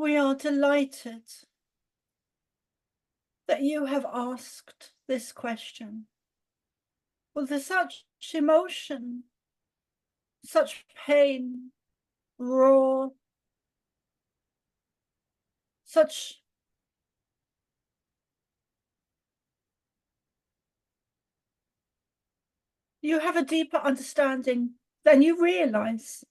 We are delighted that you have asked this question with such emotion, such pain, raw, such you have a deeper understanding than you realize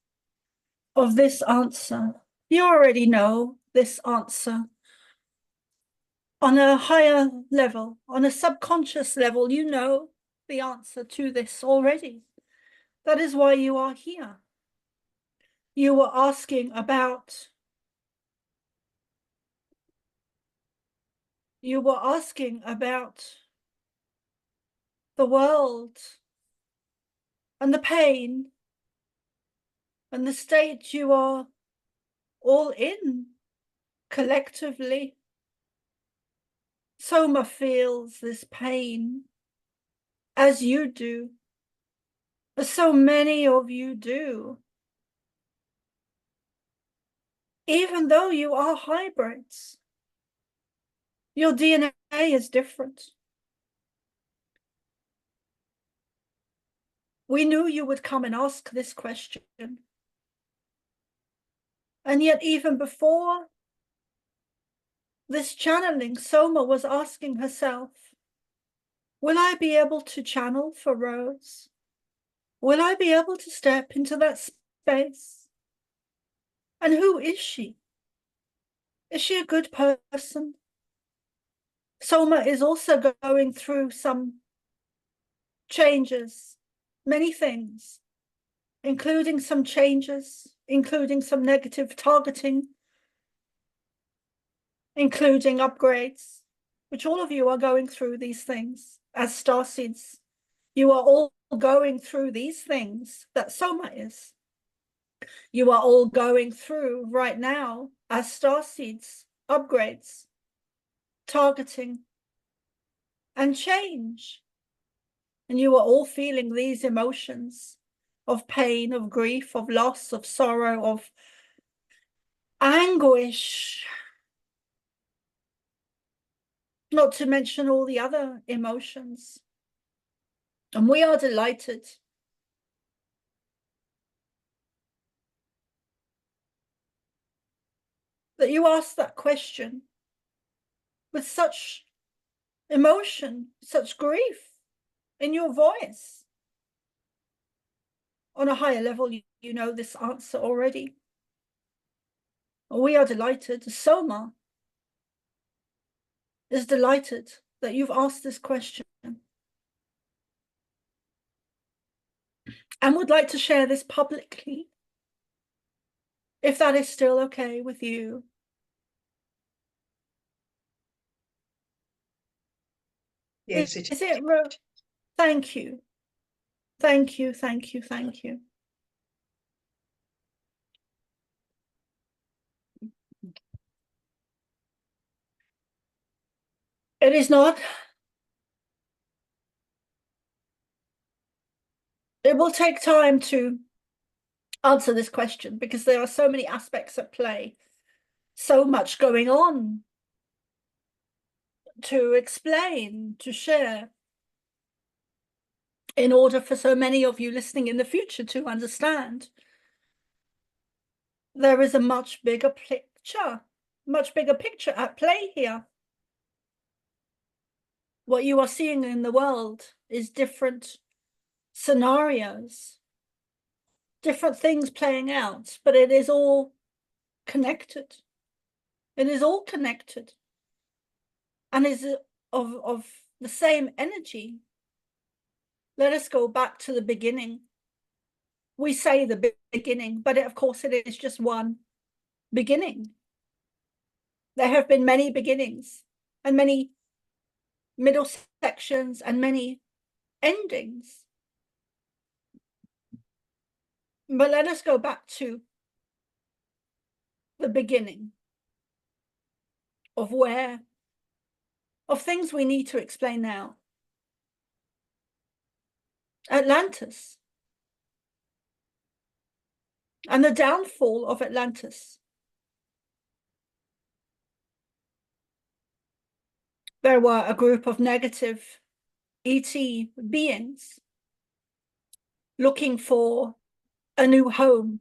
of this answer. You already know this answer. On a higher level, on a subconscious level, you know the answer to this already. That is why you are here. You were asking about the world and the pain and the state you are all in collectively. Soma feels this pain as you do, as so many of you do. Even though you are hybrids, your DNA is different. We knew you would come and ask this question. And yet, even before this channeling, Soma was asking herself, will I be able to channel for Rose? Will I be able to step into that space? And who is she? Is she a good person? Soma is also going through some changes, many things, including some changes, including some negative targeting, including upgrades, which all of you are going through these things as starseeds. You are all going through these things that Soma is. You are all going through right now as starseeds, upgrades, targeting, and change. And you are all feeling these emotions of pain, of grief, of loss, of sorrow, of anguish, not to mention all the other emotions. And we are delighted that you asked that question with such emotion, such grief in your voice. On a higher level, you know this answer already. We are delighted. Soma is delighted that you've asked this question and would like to share this publicly, if that is still okay with you. Yes, it is. Thank you. Thank you, thank you, thank you. It is not. It will take time to answer this question because there are so many aspects at play, so much going on to explain, to share, in order for so many of you listening in the future to understand. There is a much bigger picture at play here. What you are seeing in the world is different scenarios, different things playing out, but it is all connected. It is all connected and is of the same energy. Let us go back to the beginning. We say the beginning, but of course it is just one beginning. There have been many beginnings and many middle sections and many endings. But let us go back to the beginning of things we need to explain now. Atlantis and the downfall of Atlantis. There were a group of negative ET beings looking for a new home.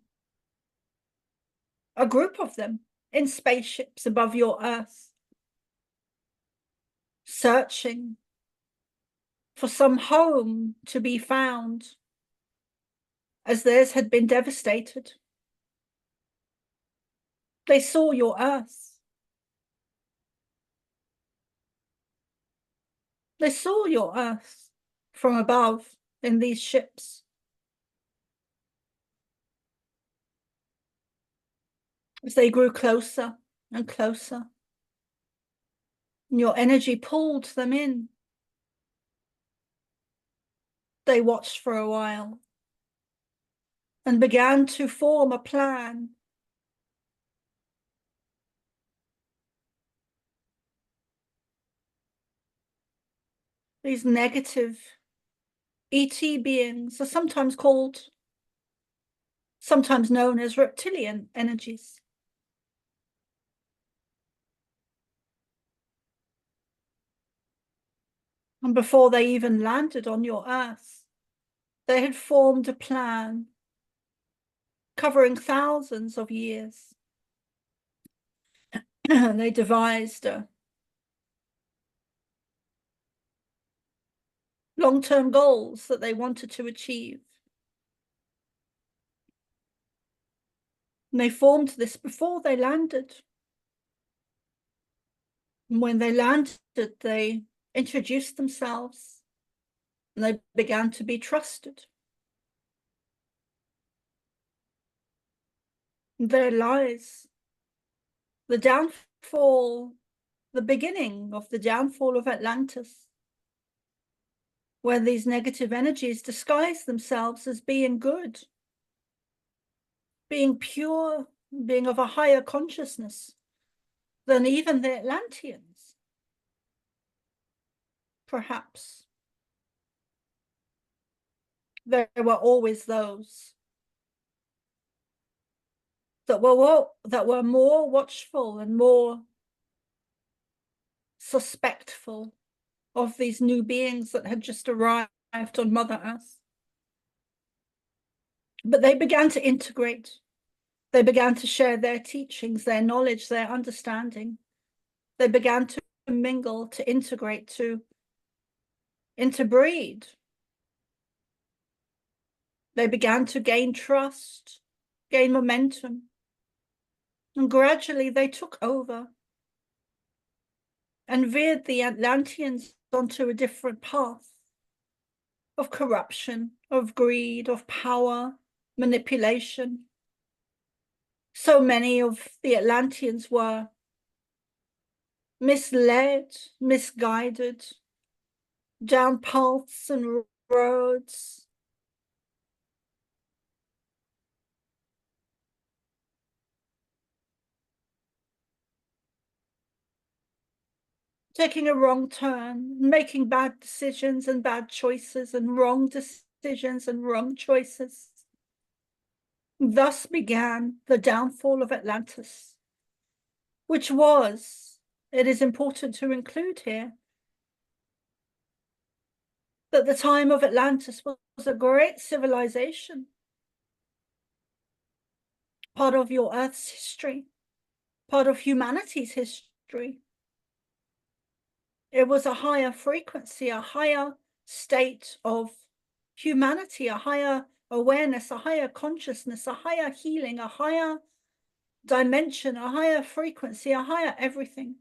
A group of them in spaceships above your Earth, searching for some home to be found, as theirs had been devastated. They saw your Earth. They saw your Earth from above in these ships. As they grew closer and closer, and your energy pulled them in. They watched for a while and began to form a plan. These negative ET beings are sometimes known as reptilian energies. And before they even landed on your Earth, they had formed a plan covering thousands of years. They devised long-term goals that they wanted to achieve. And they formed this before they landed. And when they landed, they introduced themselves and they began to be trusted. Their lies, the downfall, the beginning of the downfall of Atlantis, where these negative energies disguise themselves as being good, being pure, being of a higher consciousness than even the Atlanteans, perhaps. There were always those that were more watchful and more suspectful of these new beings that had just arrived on Mother Earth. But they began to integrate. They began to share their teachings, their knowledge, their understanding. They began to mingle, to integrate, to interbreed. They began to gain trust, gain momentum. And gradually they took over and veered the Atlanteans onto a different path of corruption, of greed, of power, manipulation. So many of the Atlanteans were misled, misguided, down paths and roads. Taking a wrong turn, making bad decisions and bad choices and wrong decisions and wrong choices. Thus began the downfall of Atlantis, which was, it is important to include here, that the time of Atlantis was a great civilization, part of your Earth's history, part of humanity's history. It was a higher frequency, a higher state of humanity, a higher awareness, a higher consciousness, a higher healing, a higher dimension, a higher frequency, a higher everything.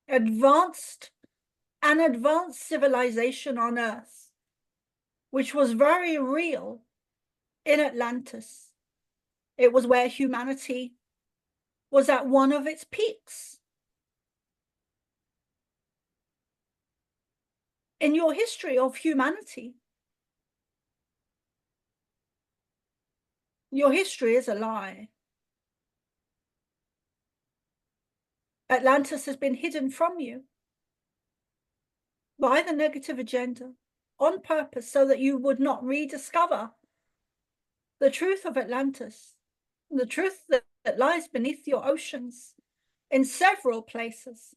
An advanced civilization on Earth, which was very real in Atlantis. It was where humanity was at one of its peaks. In your history of humanity, your history is a lie. Atlantis has been hidden from you by the negative agenda on purpose so that you would not rediscover the truth of Atlantis, the truth that lies beneath your oceans, in several places.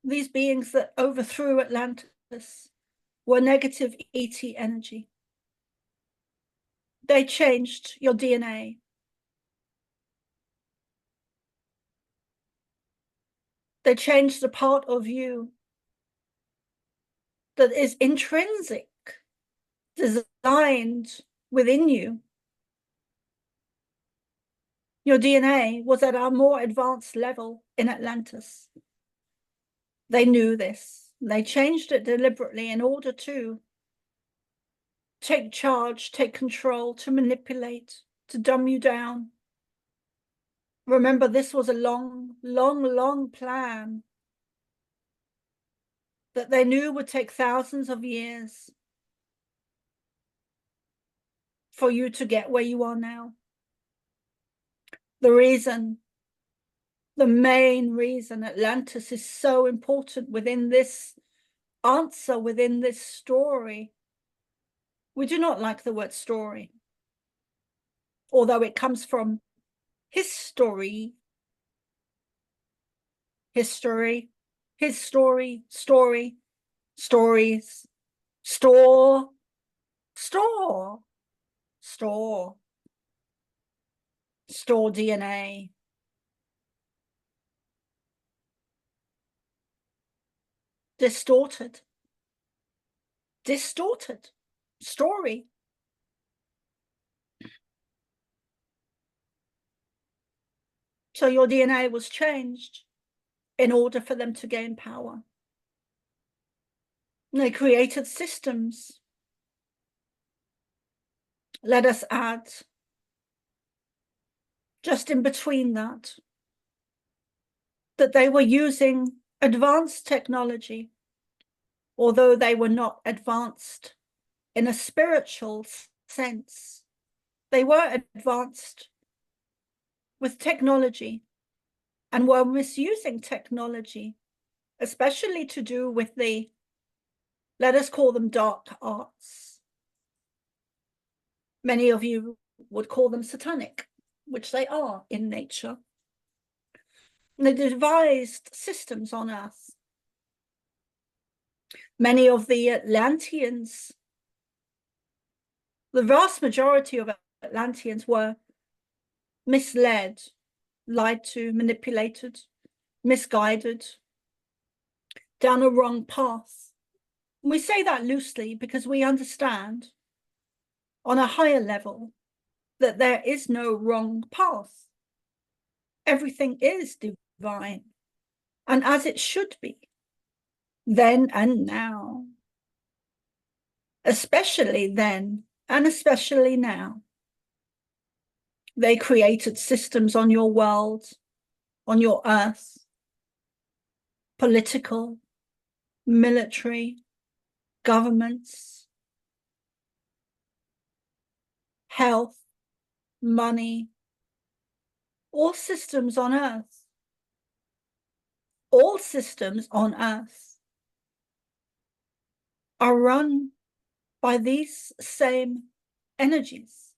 These beings that overthrew Atlantis were negative ET energy. They changed your DNA. They changed the part of you that is intrinsic, designed within you. Your DNA was at a more advanced level in Atlantis. They knew this. They changed it deliberately in order to take charge, take control, to manipulate, to dumb you down. Remember, this was a long, long, long plan that they knew would take thousands of years for you to get where you are now. The main reason Atlantis is so important within this answer, within this story. We do not like the word story, although it comes from history, stories, store DNA. Distorted story. So your DNA was changed in order for them to gain power. And they created systems. Let us add, just in between that they were using advanced technology, although they were not advanced in a spiritual sense. They were advanced with technology and were misusing technology, especially to do with the, let us call them, dark arts. Many of you would call them satanic, which they are in nature. And they devised systems on Earth. Many of the Atlanteans, the vast majority of Atlanteans were misled, lied to, manipulated, misguided, down a wrong path. And we say that loosely because we understand on a higher level that there is no wrong path. Everything is divine, and as it should be, then and now. Especially then, and especially now. They created systems on your world, on your earth, political, military, governments, health, money, all systems on earth. All systems on earth are run by these same energies.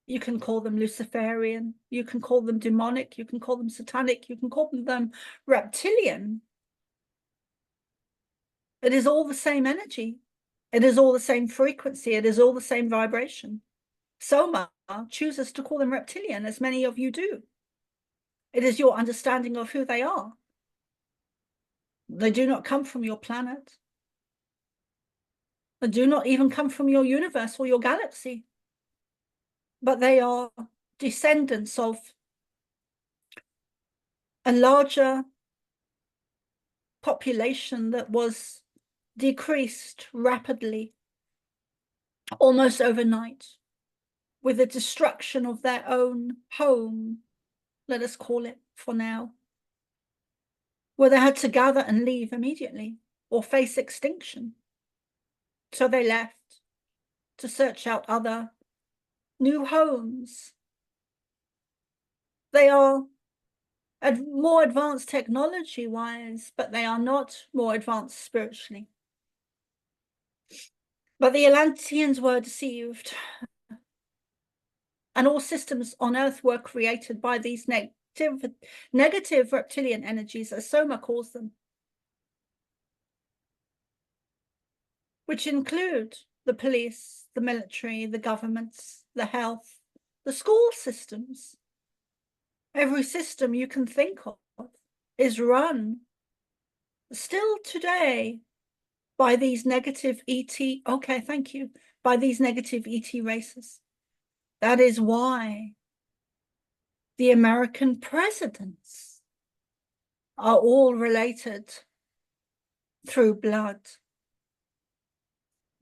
You can call them Luciferian, you can call them demonic, you can call them satanic, you can call them reptilian. It is all the same energy. It is all the same frequency. It is all the same vibration. Soma chooses to call them reptilian, as many of you do. It is your understanding of who they are. They do not come from your planet. They do not even come from your universe or your galaxy. But they are descendants of a larger population that was decreased rapidly, almost overnight, with the destruction of their own home, let us call it for now, where they had to gather and leave immediately or face extinction. So they left to search out other new homes. They are more advanced technology-wise, but they are not more advanced spiritually. But the Atlanteans were deceived, and all systems on Earth were created by these negative reptilian energies, as Soma calls them, which include the police, the military, the governments, the health, the school systems. Every system you can think of is run still today by these negative ET, okay, thank you, by these negative ET races. That is why the American presidents are all related through blood.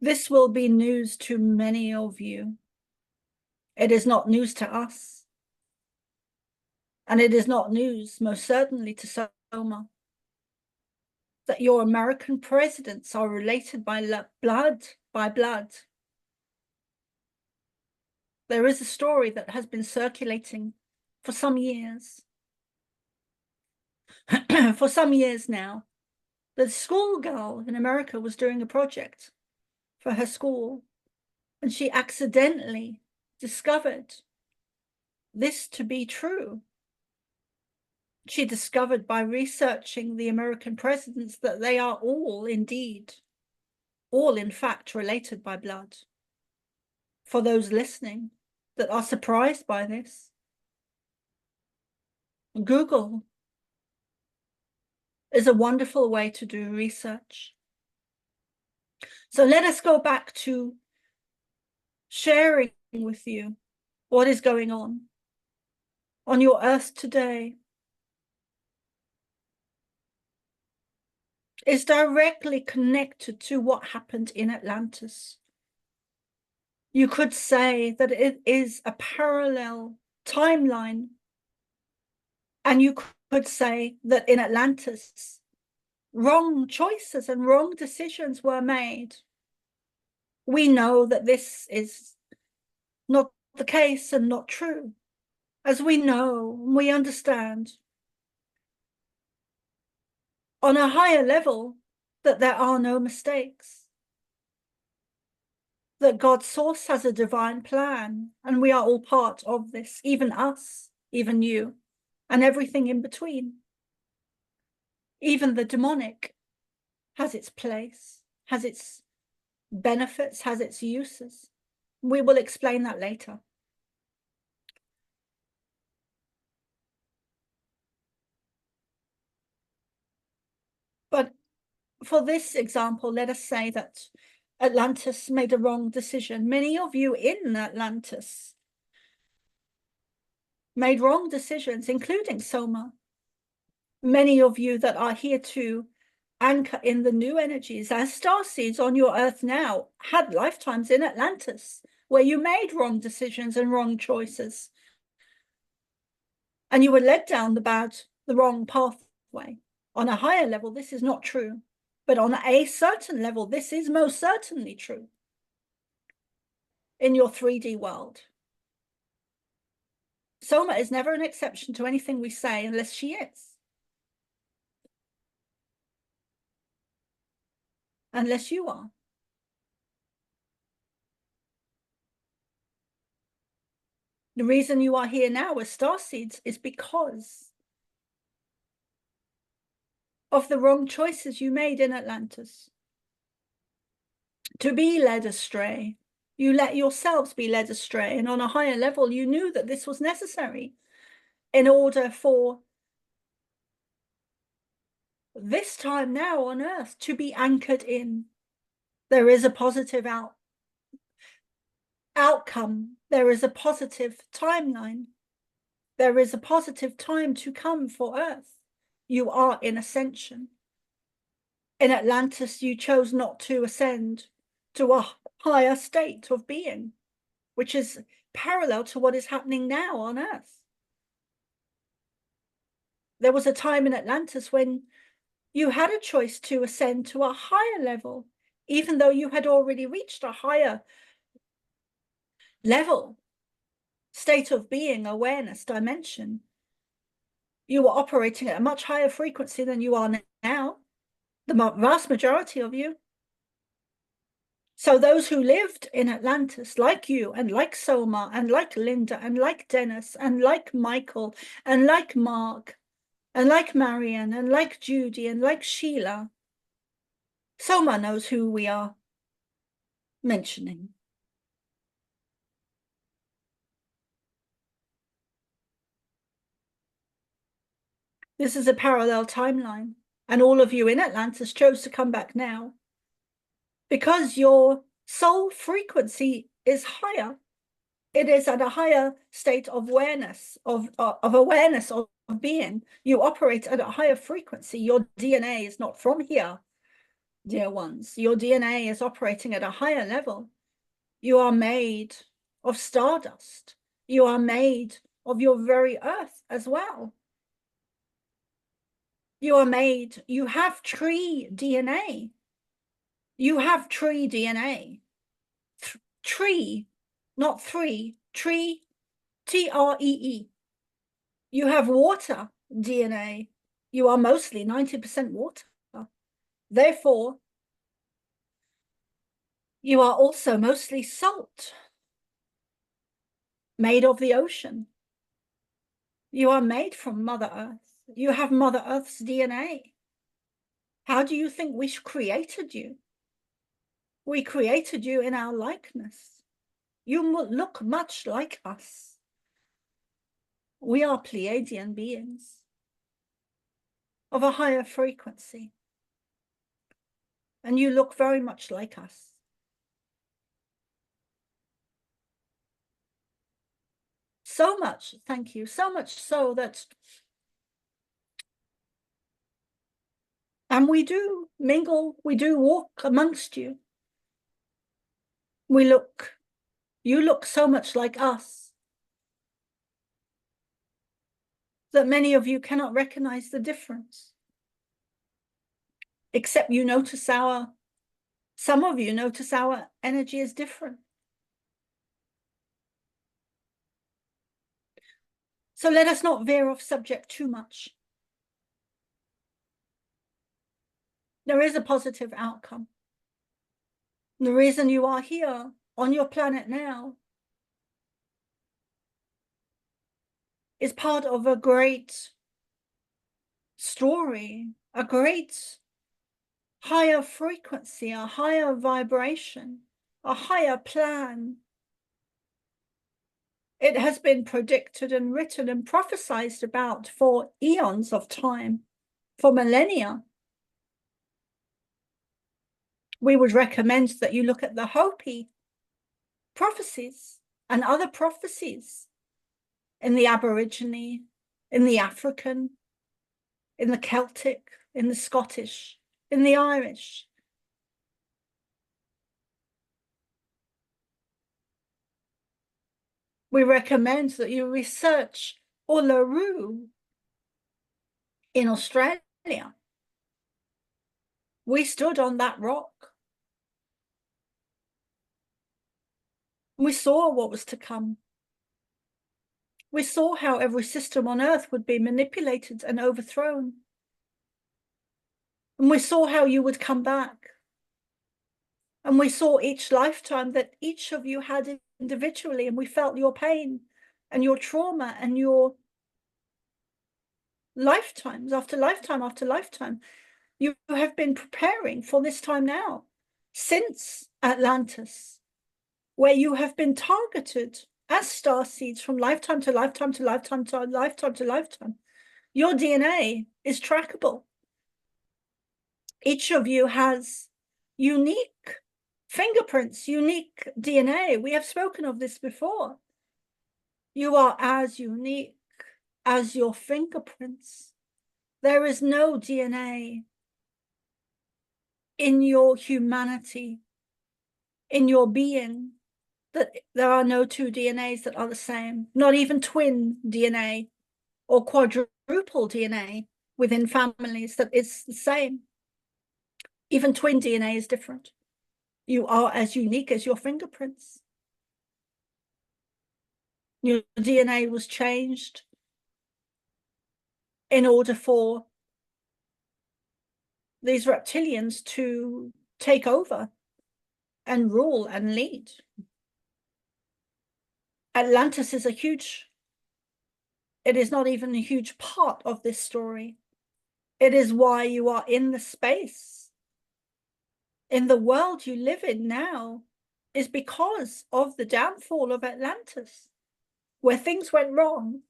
This will be news to many of you. It is not news to us. And it is not news, most certainly, to Soma, that your American presidents are related by blood. There is a story that has been circulating for some years. For some years now, the schoolgirl in America was doing a project for her school, and she accidentally discovered this to be true. She discovered by researching the American presidents that they are all indeed, all in fact related by blood. For those listening that are surprised by this, Google is a wonderful way to do research. So let us go back to sharing with you what is going on your Earth today. Is directly connected to what happened in Atlantis. You could say that it is a parallel timeline, and you could say that in Atlantis, wrong choices and wrong decisions were made. We know that this is not the case and not true, as we know, we understand on a higher level that there are no mistakes, that God's source has a divine plan, and we are all part of this, even us, even you, and everything in between. Even the demonic has its place, has its benefits, has its uses. We will explain that later. But for this example, let us say that Atlantis made a wrong decision. Many of you in Atlantis made wrong decisions, including Soma. Many of you that are here to anchor in the new energies as starseeds on your Earth now had lifetimes in Atlantis where you made wrong decisions and wrong choices. And you were led down the wrong pathway. On a higher level, this is not true. But on a certain level, this is most certainly true in your 3D world. Soma is never an exception to anything we say unless she is. Unless you are. The reason you are here now as starseeds is because of the wrong choices you made in Atlantis. To be led astray, you let yourselves be led astray, and on a higher level, you knew that this was necessary in order for this time now on Earth to be anchored in. There is a positive outcome. There is a positive timeline. There is a positive time to come for Earth. You are in ascension. In Atlantis, you chose not to ascend to a higher state of being, which is parallel to what is happening now on Earth. There was a time in Atlantis when you had a choice to ascend to a higher level, even though you had already reached a higher level, state of being, awareness, dimension. You were operating at a much higher frequency than you are now, the vast majority of you. So those who lived in Atlantis, like you, and like Soma, and like Linda, and like Dennis, and like Michael, and like Mark, and like Marianne, and like Judy, and like Sheila, Soma knows who we are mentioning. This is a parallel timeline, and all of you in Atlantis chose to come back now because your soul frequency is higher. It is at a higher state of awareness, of being. You operate at a higher frequency. Your DNA is not from here, dear ones. Your DNA is operating at a higher level. You are made of stardust. You are made of your very earth as well. You are made, you have tree DNA. You have tree DNA. Tree, not three, tree, T-R-E-E. You have water DNA. You are mostly 90% water. Therefore, you are also mostly salt, made of the ocean. You are made from Mother Earth. You have Mother Earth's DNA. How do you think we created you? We created you in our likeness. You look much like us. We are Pleiadian beings of a higher frequency. And you look very much like us. So much, thank you, so much so that, and we do mingle, we do walk amongst you. You look so much like us that many of you cannot recognize the difference. Except you notice some of you notice our energy is different. So let us not veer off subject too much. There is a positive outcome. The reason you are here on your planet now is part of a great story, a great higher frequency, a higher vibration, a higher plan. It has been predicted and written and prophesied about for eons of time, for millennia. We would recommend that you look at the Hopi prophecies and other prophecies in the Aborigine, in the African, in the Celtic, in the Scottish, in the Irish. We recommend that you research Uluru in Australia. We stood on that rock. We saw what was to come. We saw how every system on Earth would be manipulated and overthrown. And we saw how you would come back. And we saw each lifetime that each of you had individually, and we felt your pain and your trauma and your lifetimes after lifetime after lifetime. You have been preparing for this time now, since Atlantis, where you have been targeted as starseeds from lifetime to lifetime to lifetime to lifetime to lifetime. Your DNA is trackable. Each of you has unique fingerprints, unique DNA. We have spoken of this before. You are as unique as your fingerprints. There is no DNA in your humanity, in your being, that there are no two DNAs that are the same, not even twin DNA or quadruple DNA within families that is the same. Even twin DNA is different. You are as unique as your fingerprints. Your DNA was changed in order for these reptilians to take over and rule and lead. Atlantis is it is not even a huge part of this story. It is why you are in the space, in the world you live in now, is because of the downfall of Atlantis, where things went wrong.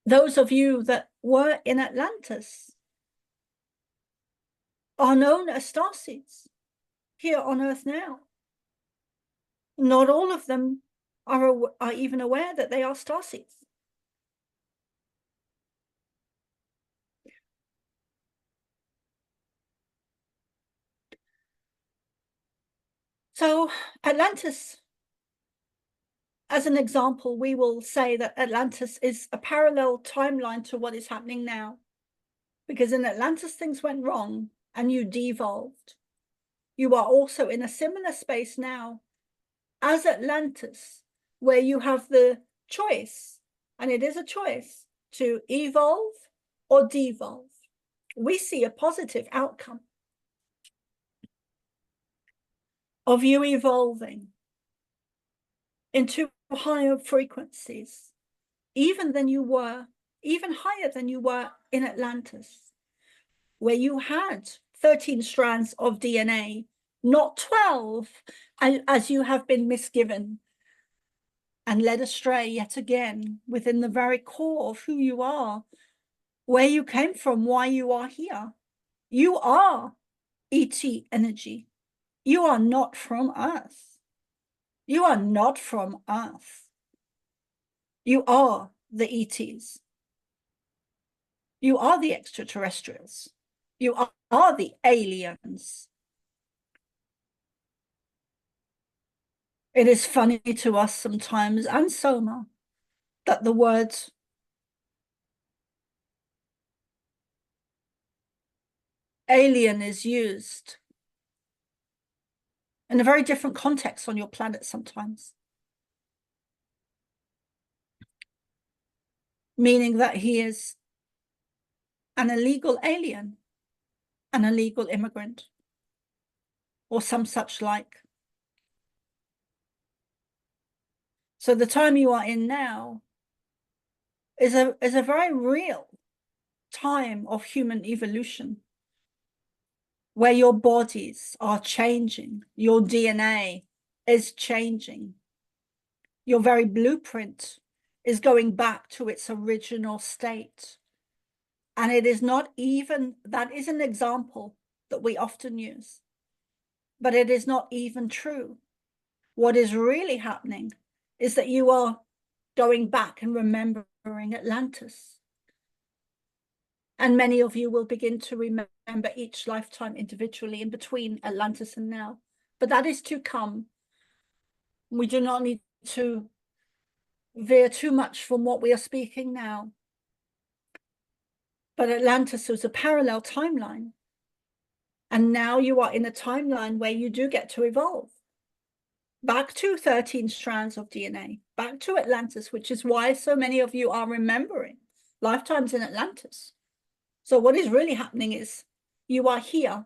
Those of you that were in Atlantis are known as starseeds here on Earth now. Not all of them are even aware that they are starseeds. So Atlantis, as an example, we will say that Atlantis is a parallel timeline to what is happening now. Because in Atlantis, things went wrong and you devolved. You are also in a similar space now as Atlantis, where you have the choice, and it is a choice, to evolve or devolve. We see a positive outcome of you evolving into higher frequencies, even higher than you were in Atlantis, where you had 13 strands of DNA, not 12, as you have been misgiven and led astray yet again within the very core of who you are, where you came from, why you are here. You are ET energy. You are not from Earth. You are not from Earth. You are the ETs. You are the extraterrestrials. You are the aliens. It is funny to us sometimes, and Soma, that the word alien is used in a very different context on your planet sometimes. Meaning that he is an illegal alien, an illegal immigrant, or some such like. So the time you are in now is a very real time of human evolution, where your bodies are changing, your DNA is changing, your very blueprint is going back to its original state. And it is not even, that is an example that we often use, but it is not even true. What is really happening is that you are going back and remembering Atlantis. And many of you will begin to remember each lifetime individually in between Atlantis and now. But that is to come. We do not need to veer too much from what we are speaking now. But Atlantis was a parallel timeline. And now you are in a timeline where you do get to evolve. Back to 13 strands of DNA, back to Atlantis, which is why so many of you are remembering lifetimes in Atlantis. So what is really happening is you are here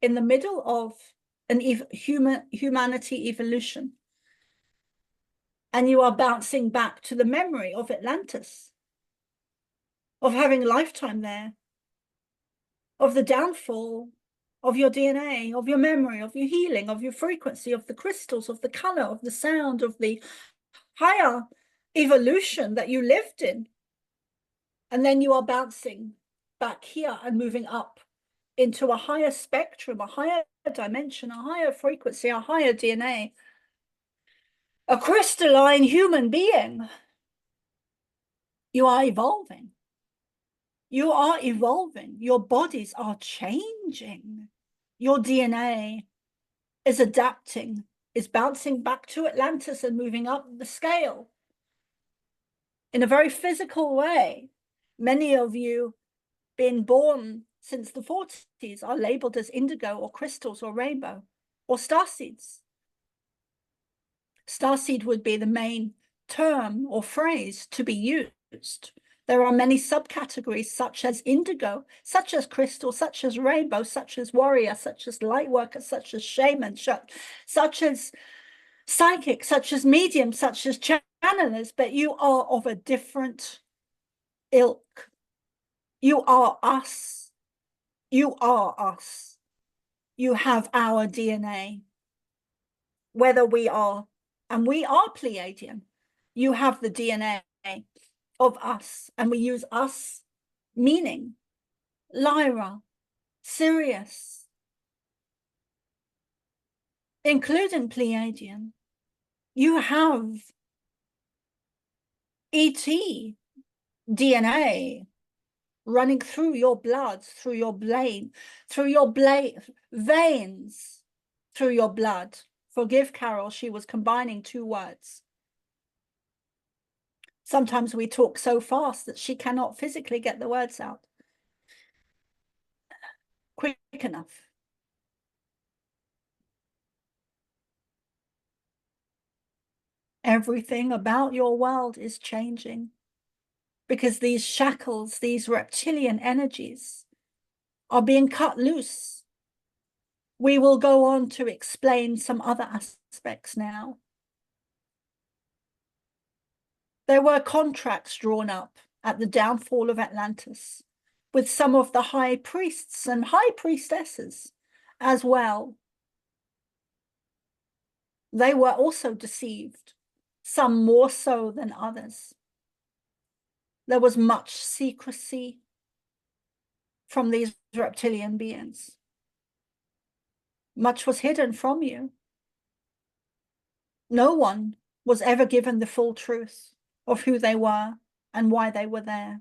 in the middle of an humanity evolution. And you are bouncing back to the memory of Atlantis, of having a lifetime there, of the downfall of your DNA, of your memory, of your healing, of your frequency, of the crystals, of the color, of the sound, of the higher evolution that you lived in. And then you are bouncing back here and moving up into a higher spectrum, a higher dimension, a higher frequency, a higher DNA, a crystalline human being. You are evolving. You are evolving. Your bodies are changing. Your DNA is adapting, is bouncing back to Atlantis and moving up the scale in a very physical way. Many of you being born since the 40s are labeled as indigo or crystals or rainbow or starseeds. Starseed would be the main term or phrase to be used There are many subcategories, such as indigo, such as crystal, such as rainbow, such as warrior, such as light worker, such as shaman, such as psychic, such as medium, such as channelers, but you are of a different ilk. You are us. You are us. You have our DNA. Whether we are, and we are Pleiadian, you have the DNA of us, and we use us meaning Lyra, Sirius, including Pleiadian. You have ET DNA running through your blood, through your veins, through your blood. Forgive Carol, she was combining two words. Sometimes we talk so fast that she cannot physically get the words out quick enough. Everything about your world is changing because these shackles, these reptilian energies are being cut loose. We will go on to explain some other aspects now. There were contracts drawn up at the downfall of Atlantis with some of the high priests and high priestesses as well. They were also deceived, some more so than others. There was much secrecy from these reptilian beings. Much was hidden from you. No one was ever given the full truth of who they were and why they were there.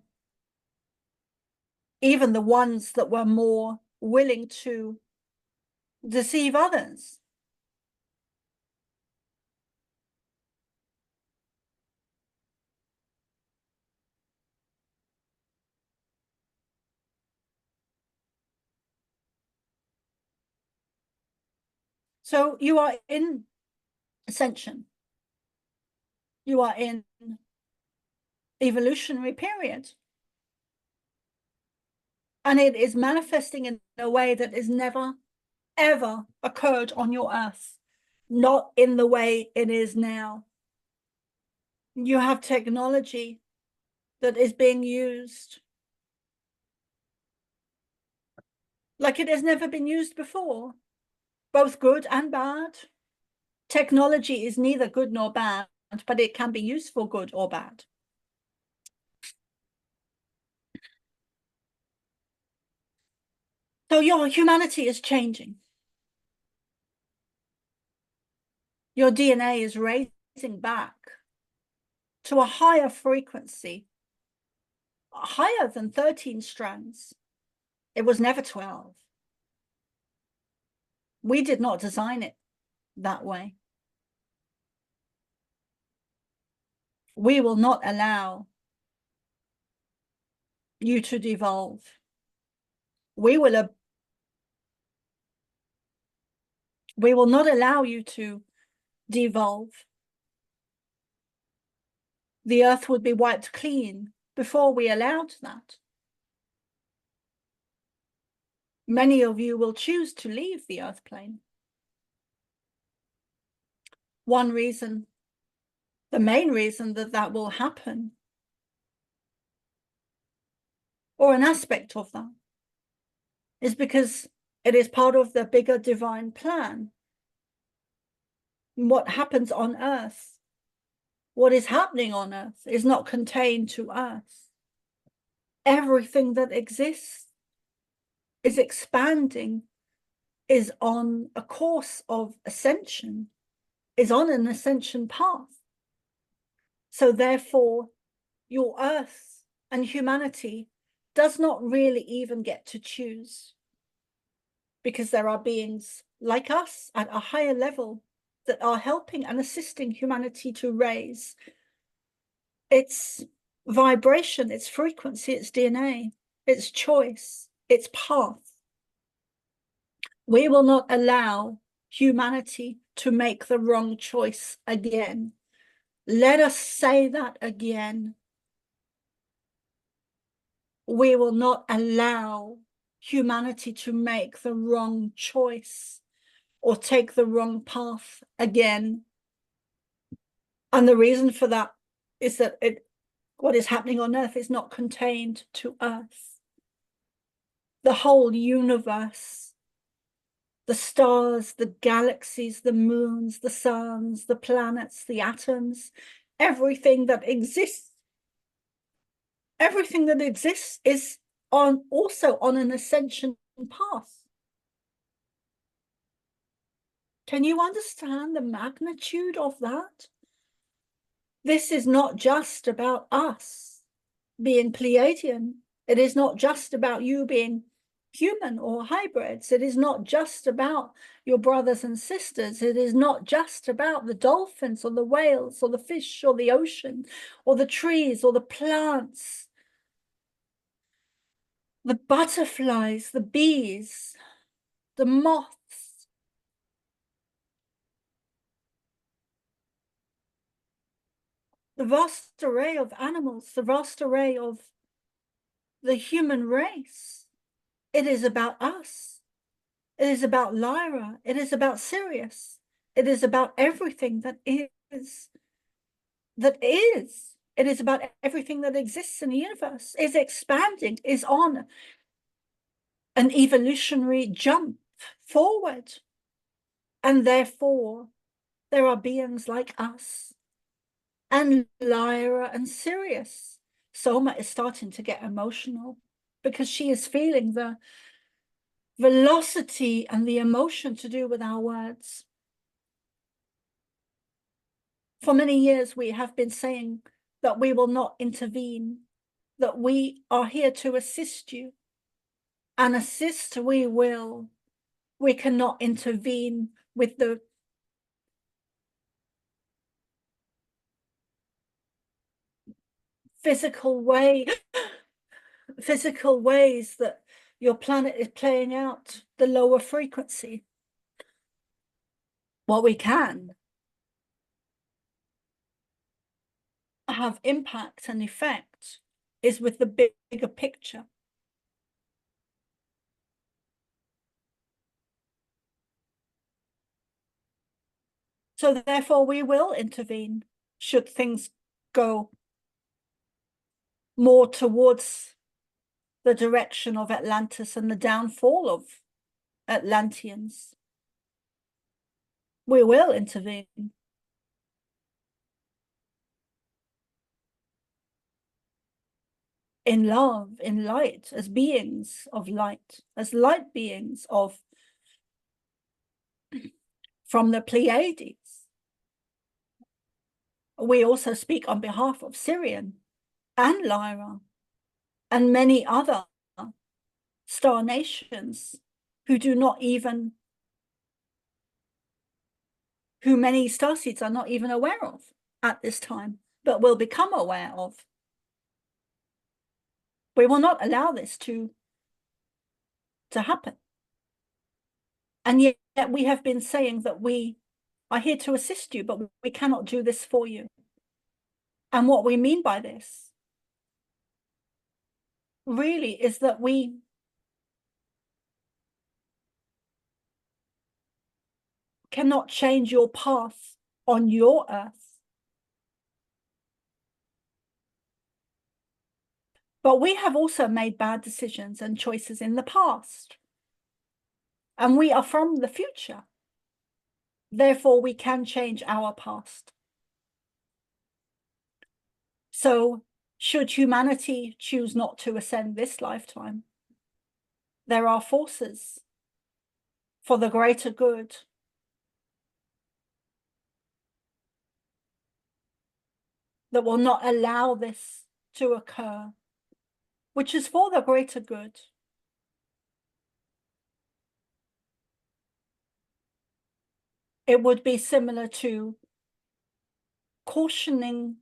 Even the ones that were more willing to deceive others. So you are in Ascension. You are in evolutionary period. And it is manifesting in a way that is never, ever occurred on your earth. Not in the way it is now. You have technology that is being used like it has never been used before, both good and bad. Technology is neither good nor bad, but it can be used for good or bad. So your humanity is changing. Your DNA is raising back to a higher frequency, higher than 13 strands. It was never 12. We did not design it that way. We will not allow you to devolve. We will not allow you to devolve. The earth would be wiped clean before we allowed that. Many of you will choose to leave the earth plane. One reason, the main reason that will happen, or an aspect of that, is because it is part of the bigger divine plan. What happens on earth, what is happening on earth, is not contained to earth. Everything that exists is expanding, is on a course of ascension, is on an ascension path. So therefore, your earth and humanity does not really even get to choose, because there are beings like us at a higher level that are helping and assisting humanity to raise its vibration, its frequency, its DNA, its choice, its path. We will not allow humanity to make the wrong choice again. Let us say that again. we will not allow humanity to make the wrong choice or take the wrong path again. And the reason for that is that what is happening on Earth is not contained to Earth. The whole universe, the stars, the galaxies, the moons, the suns, the planets, the atoms, everything that exists is also on an ascension path. Can you understand the magnitude of that? This is not just about us being Pleiadian. It is not just about you being human or hybrids. It is not just about your brothers and sisters. It is not just about the dolphins or the whales or the fish or the ocean or the trees or the plants, the butterflies, the bees, the moths. The vast array of animals, the vast array of the human race. It is about us. It is about Lyra. It is about Sirius. It is about everything that is. It is about everything that exists in the universe, is expanding, is on an evolutionary jump forward. And therefore, there are beings like us and Lyra and Sirius. Soma is starting to get emotional because she is feeling the velocity and the emotion to do with our words. For many years, we have been saying that we will not intervene, that we are here to assist you. And assist we will. We cannot intervene with the physical ways that your planet is playing out the lower frequency. What we can have impact and effect is with the bigger picture. So therefore we will intervene should things go more towards the direction of Atlantis and the downfall of Atlanteans. We will intervene. In love, in light, as beings of light, as light beings from the Pleiades. We also speak on behalf of Sirian and Lyra and many other star nations who many starseeds are not even aware of at this time, but will become aware of. We will not allow this to happen. And yet we have been saying that we are here to assist you, but we cannot do this for you. And what we mean by this really is that we cannot change your path on your earth. But we have also made bad decisions and choices in the past. And we are from the future. Therefore, we can change our past. So, should humanity choose not to ascend this lifetime, there are forces for the greater good that will not allow this to occur, which is for the greater good. It would be similar to cautioning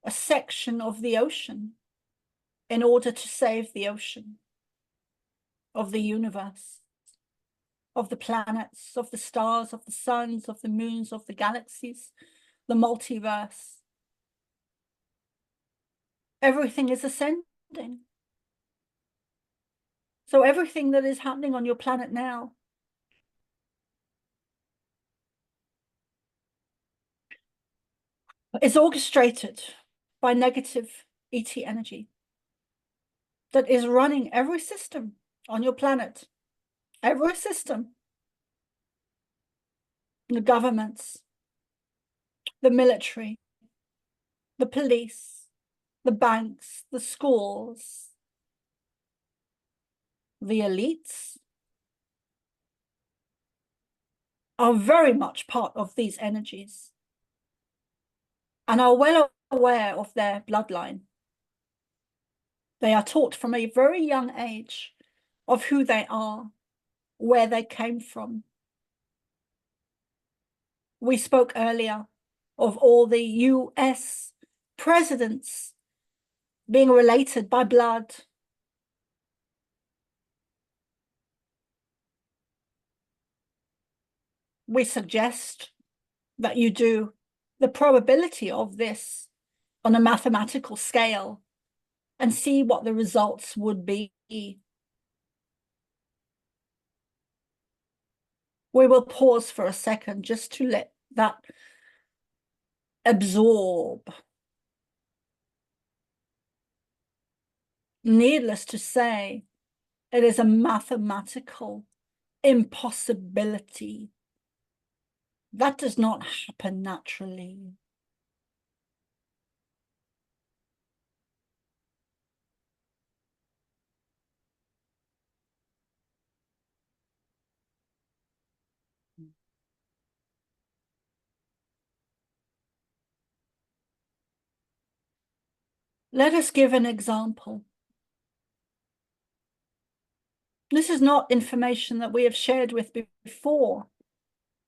a section of the ocean in order to save the ocean, of the universe, of the planets, of the stars, of the suns, of the moons, of the galaxies, the multiverse. Everything is ascending. So everything that is happening on your planet now is orchestrated by negative ET energy that is running every system on your planet, every system. The governments, the military, the police, the banks, the schools, the elites are very much part of these energies and are well aware of their bloodline. They are taught from a very young age of who they are, where they came from. We spoke earlier of all the US presidents being related by blood. We suggest that you do the probability of this on a mathematical scale and see what the results would be. We will pause for a second just to let that absorb. Needless to say, it is a mathematical impossibility. That does not happen naturally. Let us give an example. This is not information that we have shared with before,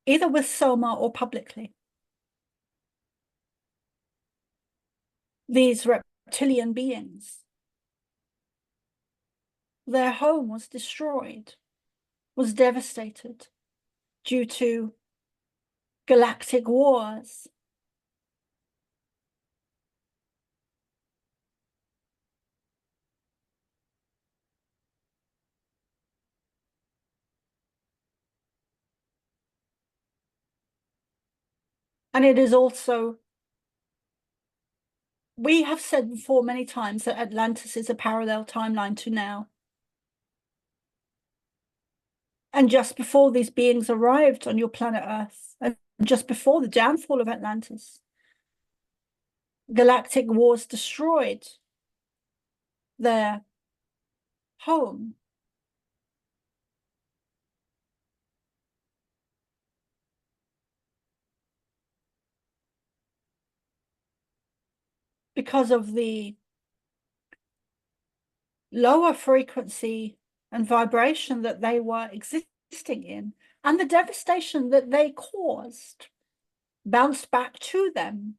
either with Soma or publicly. These reptilian beings, their home was destroyed, was devastated due to galactic wars. And it is also, we have said before many times that Atlantis is a parallel timeline to now. And just before these beings arrived on your planet Earth, and just before the downfall of Atlantis, galactic wars destroyed their home. Because of the lower frequency and vibration that they were existing in, and the devastation that they caused bounced back to them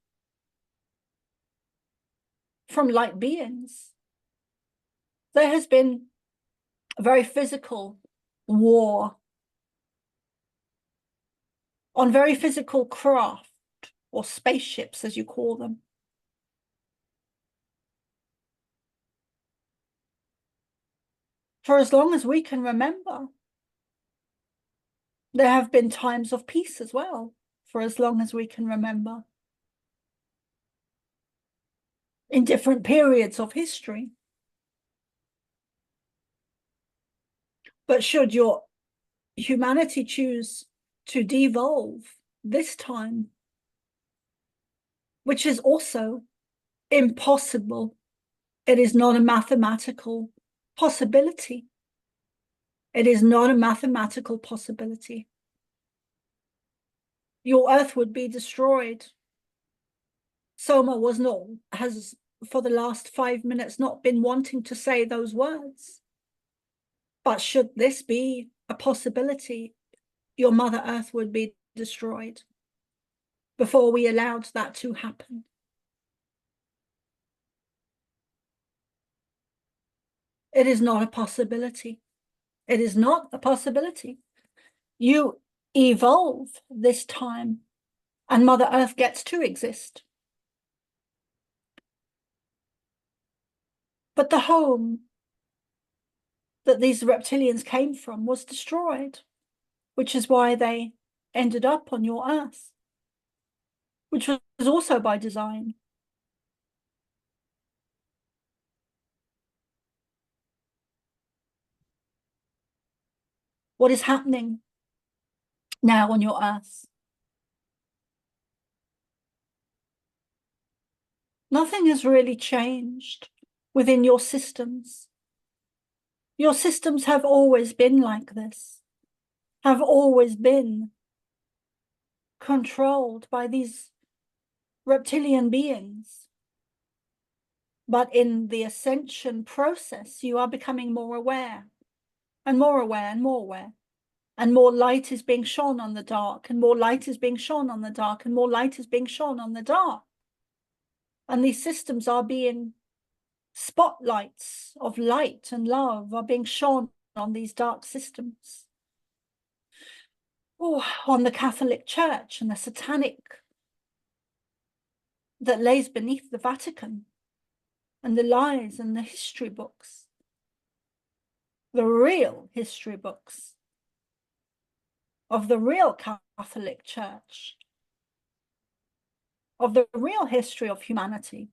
from light beings. There has been a very physical war on very physical craft, or spaceships as you call them. For as long as we can remember. There have been times of peace as well, for as long as we can remember. In different periods of history. But should your humanity choose to devolve this time, which is also impossible, it is not a mathematical possibility. It is not a mathematical possibility. Your Earth would be destroyed. Soma has for the last 5 minutes not been wanting to say those words. But should this be a possibility, your Mother Earth would be destroyed before we allowed that to happen. It is not a possibility. It is not a possibility. You evolve this time and Mother Earth gets to exist. But the home that these reptilians came from was destroyed, which is why they ended up on your Earth, which was also by design. What is happening now on your Earth? Nothing has really changed within your systems. Your systems have always been like this, have always been controlled by these reptilian beings. But in the ascension process, you are becoming more aware and more aware and more aware. And more light is being shone on the dark, and more light is being shone on the dark, and more light is being shone on the dark. And these systems are being spotlights of light and love are being shone on these dark systems. Oh, on the Catholic Church and the satanic that lays beneath the Vatican, and the lies and the history books, the real history books of the real Catholic Church, of the real history of humanity,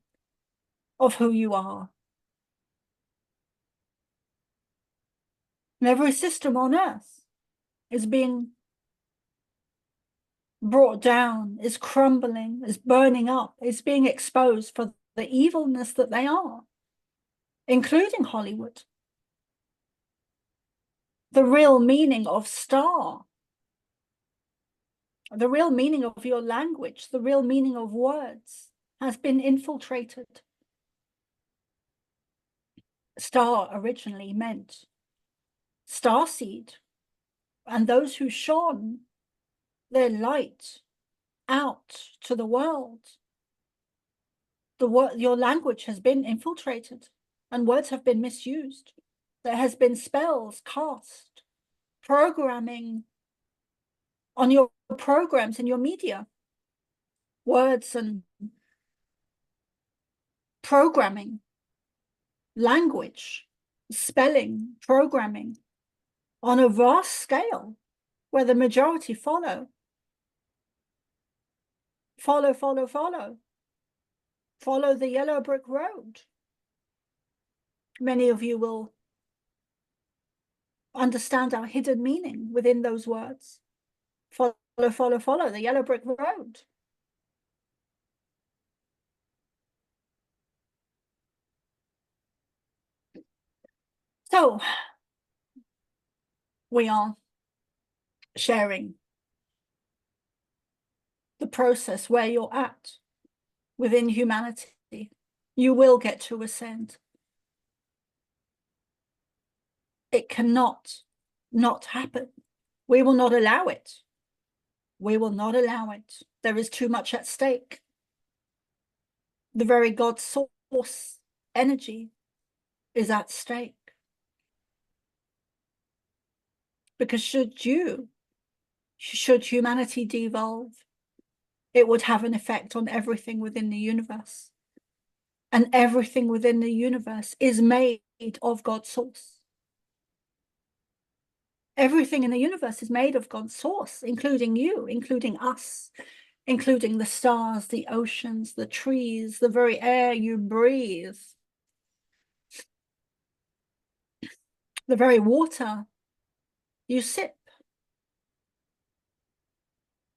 of who you are. And every system on earth is being brought down, is crumbling, is burning up, is being exposed for the evilness that they are, including Hollywood. The real meaning of star, the real meaning of your language, the real meaning of words has been infiltrated. Star originally meant starseed, and those who shone their light out to the world. Your language has been infiltrated and words have been misused. There has been spells cast, programming on your programs in your media, words and programming, language, spelling, programming on a vast scale where the majority follow. Follow the yellow brick road. Many of you will understand our hidden meaning within those words. Follow the yellow brick road. So we are sharing the process where you're at within humanity. You will get to ascend. It cannot not happen. We will not allow it. We will not allow it. There is too much at stake. The very God source energy is at stake. Because should humanity devolve, it would have an effect on everything within the universe. And everything within the universe is made of God's source. Everything in the universe is made of God's source, including you, including us, including the stars, the oceans, the trees, the very air you breathe, the very water you sip.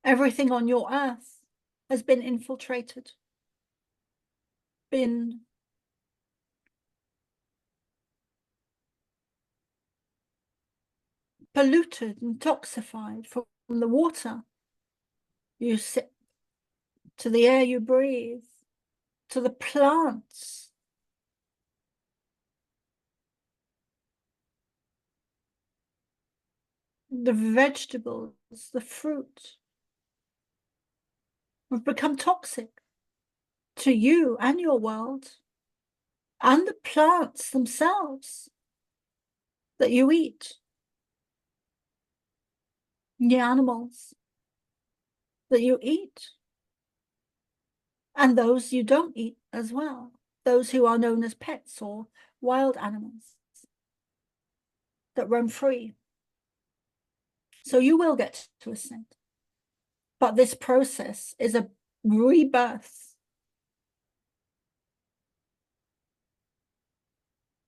Everything on your earth has been infiltrated, been polluted and toxified from the water you sip, to the air you breathe, to the plants, the vegetables, the fruit have become toxic to you and your world, and the plants themselves that you eat, the animals that you eat, and those you don't eat as well, those who are known as pets or wild animals that roam free. So you will get to ascend. But this process is a rebirth.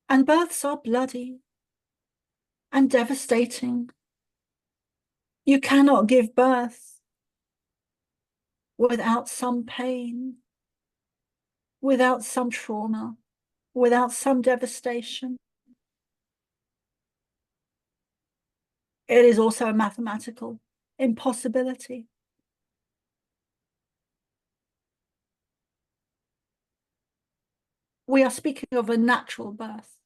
And births are bloody and devastating. You cannot give birth without some pain, without some trauma, without some devastation. It is also a mathematical impossibility. We are speaking of a natural birth,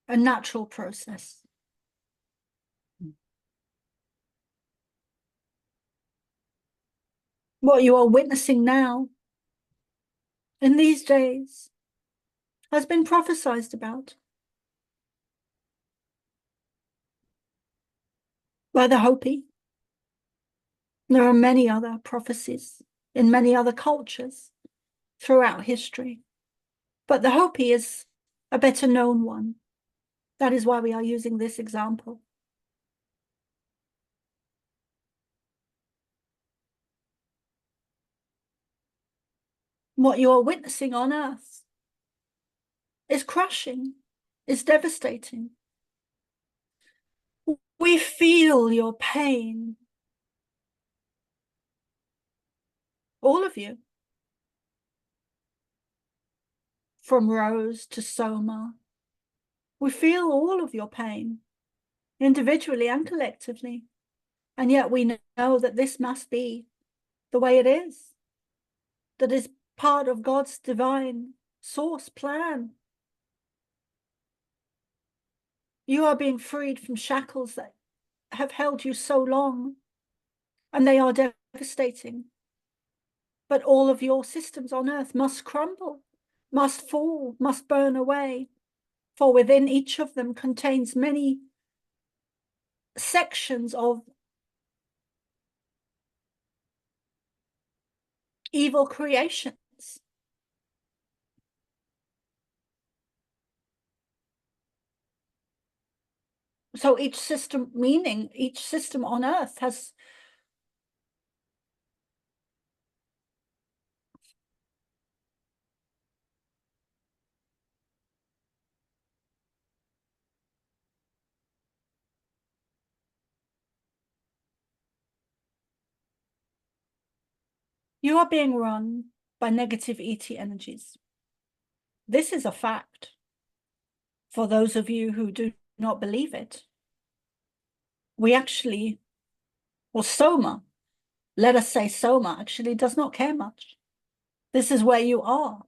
a natural process. What you are witnessing now, in these days, has been prophesied about by the Hopi. There are many other prophecies in many other cultures throughout history, but the Hopi is a better known one. That is why we are using this example. What you are witnessing on Earth is crushing, is devastating. We feel your pain, all of you, from Rose to Soma. We feel all of your pain, individually and collectively, and yet we know that this must be the way it is, that is part of God's divine source plan. You are being freed from shackles that have held you so long, and they are devastating. But all of your systems on Earth must crumble, must fall, must burn away, for within each of them contains many sections of evil creations. So each system, meaning each system on Earth has you are being run by negative ET energies. This is a fact. For those of you who do not believe it, we actually, or Soma, let us say Soma actually does not care much. This is where you are.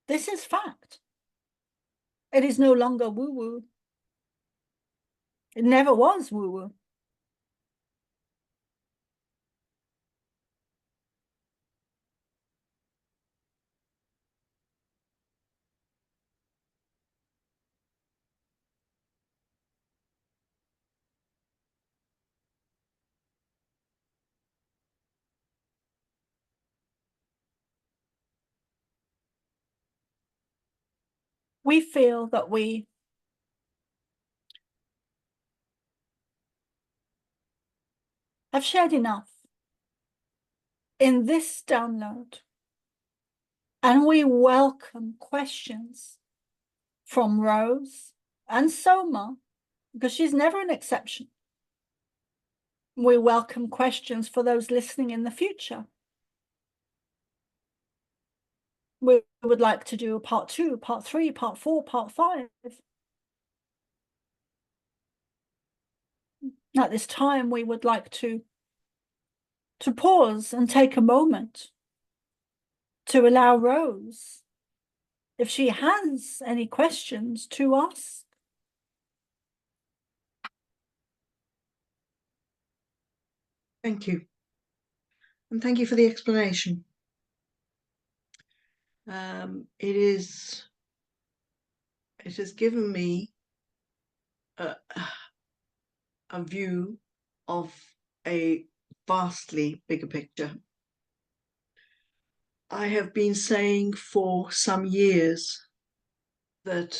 This is fact. It is no longer woo-woo. It never was woo-woo. We feel that we have shared enough in this download, and we welcome questions from Rose and Soma, because she's never an exception. We welcome questions for those listening in the future. We would like to do a part 2, part 3, part 4, part 5. At this time, we would like to pause and take a moment to allow Rose, if she has any questions, to ask. Thank you. And thank you for the explanation. It has given me a view of a vastly bigger picture. I have been saying for some years that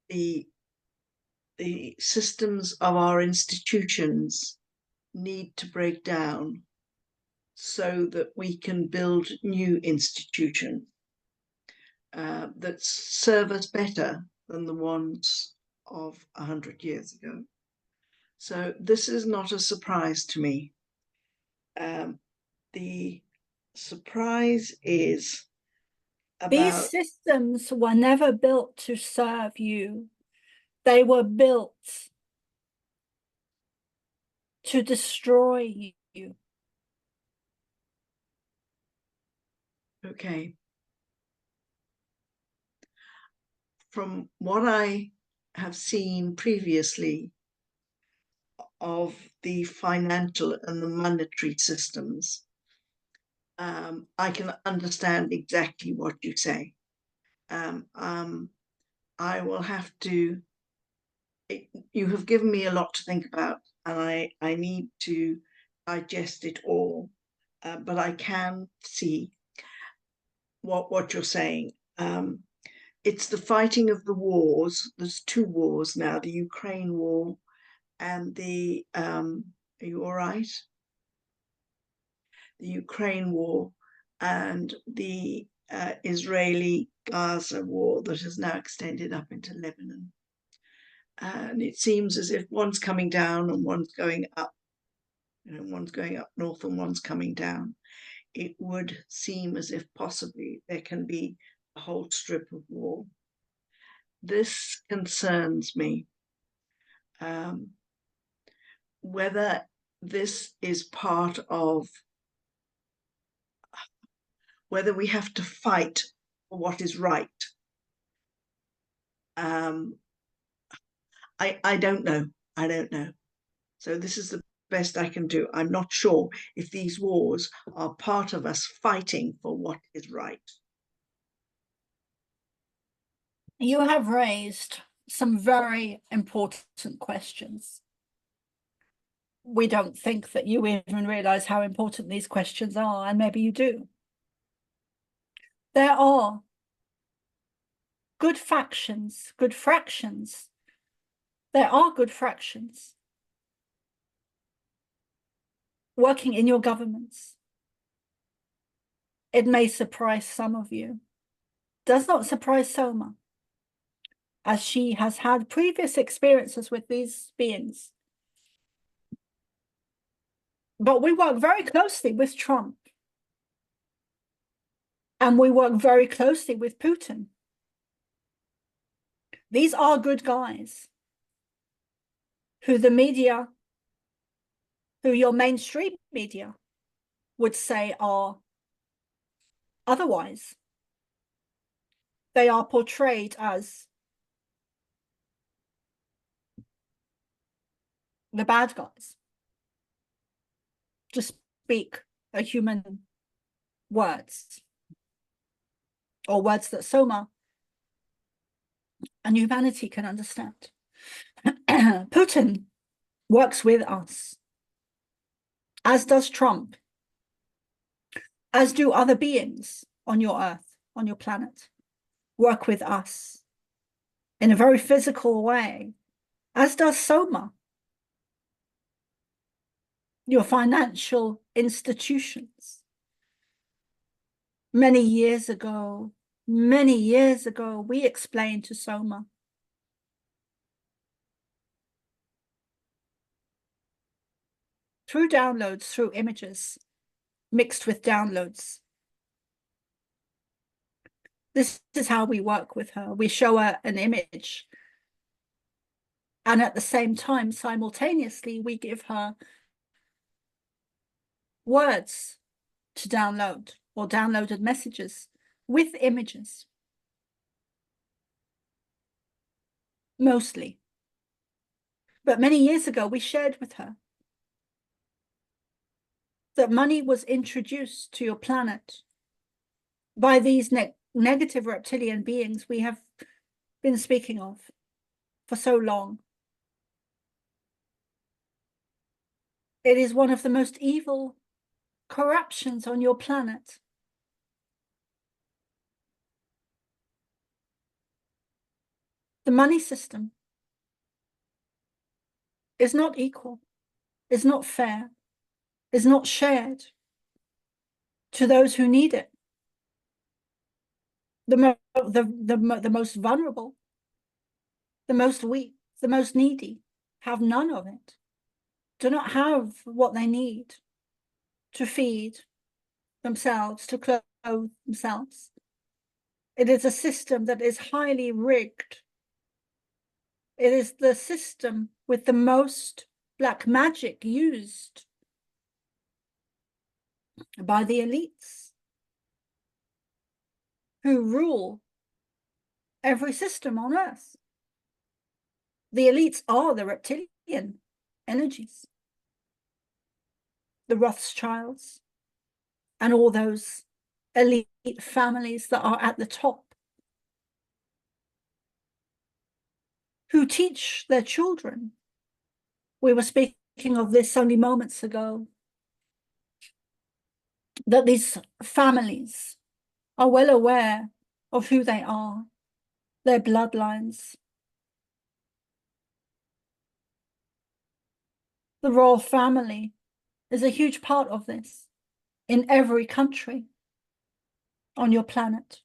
the systems of our institutions need to break down so that we can build new institutions that serve us better than the ones of 100 years ago. So this is not a surprise to me. The surprise is These about... systems were never built to serve you. They were built to destroy you. Okay. From what I have seen previously of the financial and the monetary systems, I can understand exactly what you say. I will have to... you have given me a lot to think about, and I need to digest it all. But I can see what you're saying. It's the fighting of the wars. There's two wars now: the Ukraine war and the are you all right? The Ukraine war and the Israeli Gaza war that has now extended up into Lebanon. And it seems as if one's coming down and one's going up. One's going up north and one's coming down. It would seem as if possibly there can be a whole strip of war. This concerns me. Whether this is part of... whether we have to fight for what is right. I don't know. I don't know. So this is the best I can do. I'm not sure if these wars are part of us fighting for what is right. You have raised some very important questions. We don't think that you even realize how important these questions are, and maybe you do. There are good factions, good fractions. There are good fractions working in your governments. It may surprise some of you. Does not surprise Soma, as she has had previous experiences with these beings. But we work very closely with Trump. And we work very closely with Putin. These are good guys who the media, who your mainstream media would say are otherwise. They are portrayed as the bad guys, to speak a human words, or words that Soma and humanity can understand. Putin works with us, as does Trump, as do other beings on your earth, on your planet, work with us in a very physical way, as does Soma. Your financial institutions. Many years ago, we explained to Soma through downloads, through images, mixed with downloads. This is how we work with her. We show her an image, and at the same time, simultaneously, we give her words to download, or downloaded messages with images. Mostly. But many years ago, we shared with her that money was introduced to your planet by these negative reptilian beings we have been speaking of for so long. It is one of the most evil corruptions on your planet. The money system is not equal, is not fair, is not shared to those who need it. The most vulnerable, the most weak, the most needy have none of it, do not have what they need to feed themselves, to clothe themselves. It is a system that is highly rigged. It is the system with the most black magic used by the elites who rule every system on Earth. The elites are the reptilian energies, the Rothschilds, and all those elite families that are at the top, who teach their children. We were speaking of this only moments ago, that these families are well aware of who they are, their bloodlines. The royal family is a huge part of this in every country on your planet.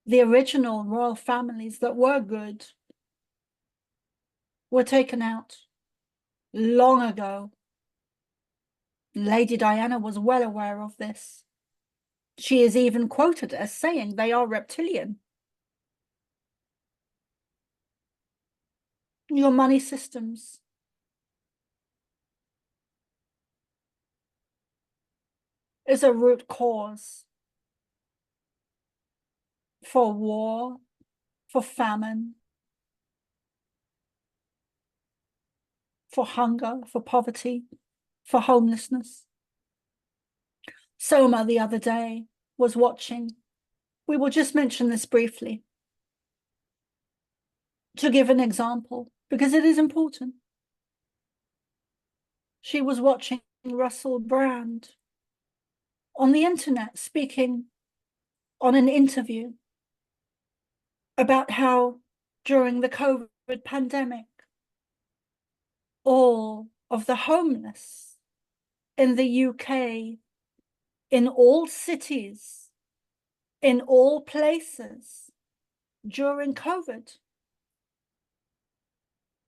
The original royal families that were good were taken out long ago. Lady Diana was well aware of this. She is even quoted as saying they are reptilian. Your money systems is a root cause for war, for famine, for hunger, for poverty, for homelessness. Soma the other day was watching. We will just mention this briefly to give an example, because it is important. She was watching Russell Brand on the internet speaking on an interview about how during the COVID pandemic, all of the homeless in the UK, in all cities, in all places during COVID.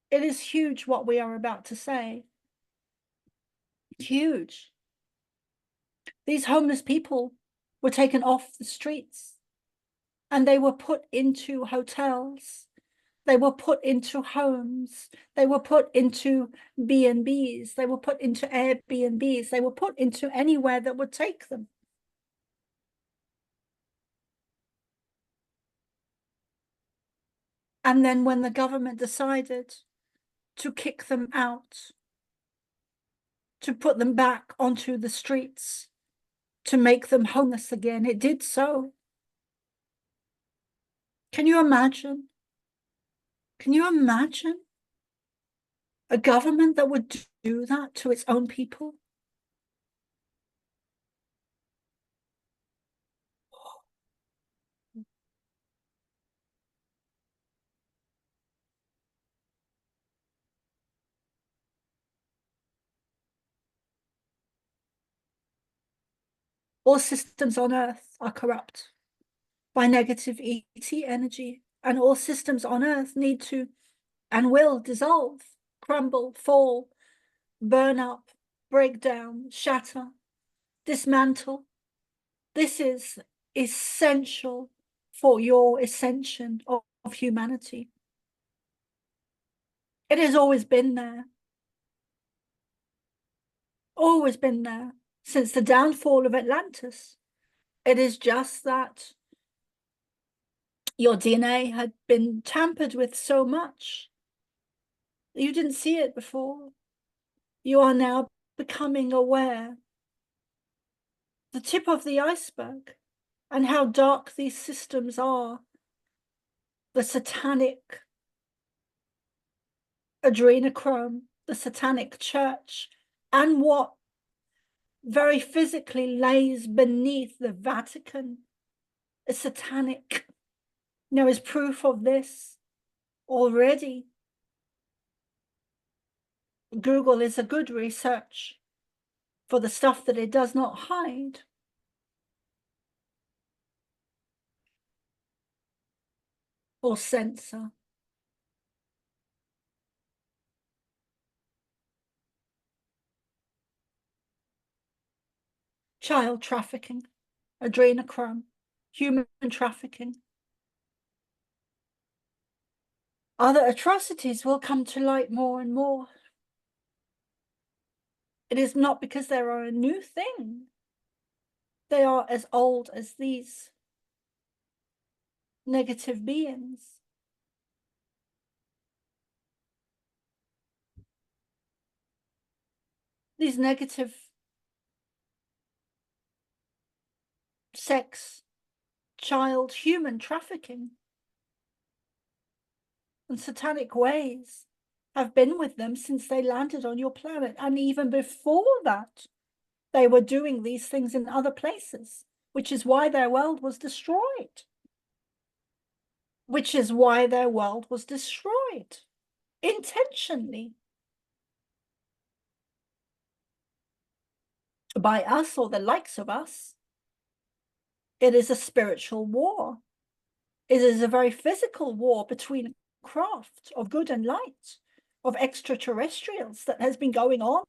It is huge what we are about to say. Huge. These homeless people were taken off the streets and they were put into hotels. They were put into homes. They were put into B&Bs. They were put into Airbnbs. They were put into anywhere that would take them. And then when the government decided to kick them out, to put them back onto the streets, to make them homeless again, it did so. Can you imagine? Can you imagine a government that would do that to its own people? All systems on Earth are corrupt by negative ET energy, and all systems on Earth need to and will dissolve, crumble, fall, burn up, break down, shatter, dismantle. This is essential for your ascension of humanity. It has always been there. Always been there since the downfall of Atlantis. It is just that your DNA had been tampered with so much. You didn't see it before. You are now becoming aware. The tip of the iceberg and how dark these systems are. The satanic adrenochrome, the satanic church, and what very physically lays beneath the Vatican is satanic. There is proof of this already. Google is a good research for the stuff that it does not hide. Or censor. Child trafficking, adrenochrome, human trafficking. Other atrocities will come to light more and more. It is not because they are a new thing. They are as old as these negative beings. These negative sex, child, human trafficking and satanic ways have been with them since they landed on your planet. And even before that, they were doing these things in other places, which is why their world was destroyed. Which is why their world was destroyed intentionally by us or the likes of us. It is a spiritual war. It is a very physical war between craft of good and light, of extraterrestrials that has been going on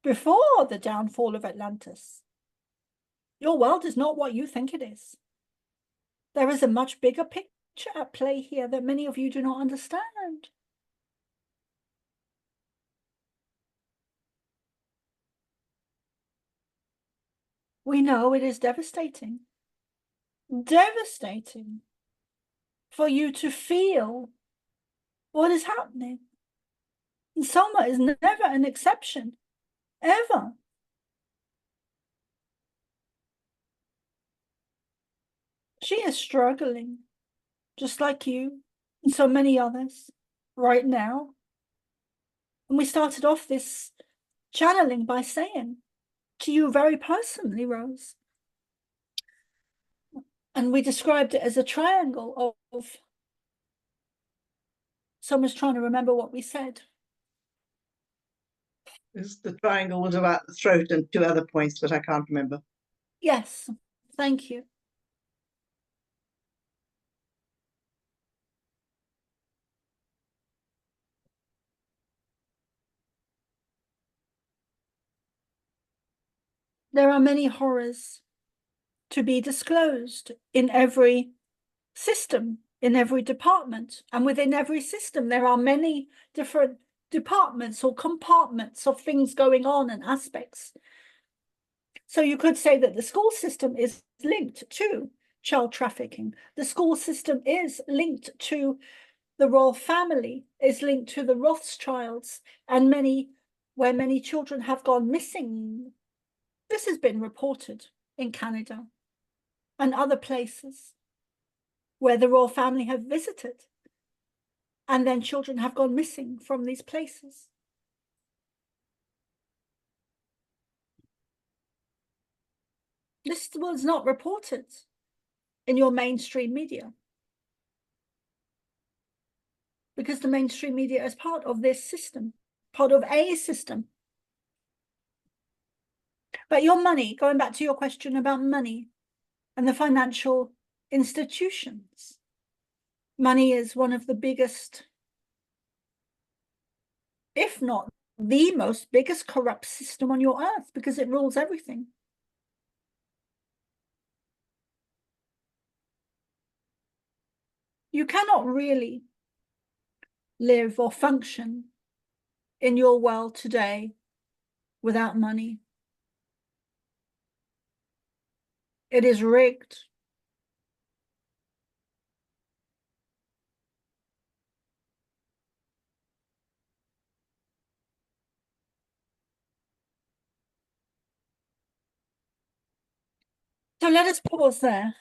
before the downfall of Atlantis. Your world is not what you think it is. There is a much bigger picture at play here that many of you do not understand. We know it is devastating. Devastating for you to feel what is happening. And Soma is never an exception, ever. She is struggling, just like you and so many others, right now. And we started off this channeling by saying to you very personally, Rose, and we described it as a triangle of Soma's trying to remember what we said. The triangle was about the throat and two other points, but I can't remember. Yes, thank you. There are many horrors to be disclosed in every system, in every department. And within every system, there are many different departments or compartments of things going on and aspects. So you could say that the school system is linked to child trafficking. The school system is linked to the royal family, is linked to the Rothschilds, and where many children have gone missing. This has been reported in Canada and other places where the royal family have visited, and then children have gone missing from these places. This was not reported in your mainstream media, because the mainstream media is part of this system, part of a system. But your money, going back to your question about money and the financial institutions, money is one of the biggest, if not the most biggest corrupt system on your earth, because it rules everything. You cannot really live or function in your world today without money. It is rigged. So let us pause there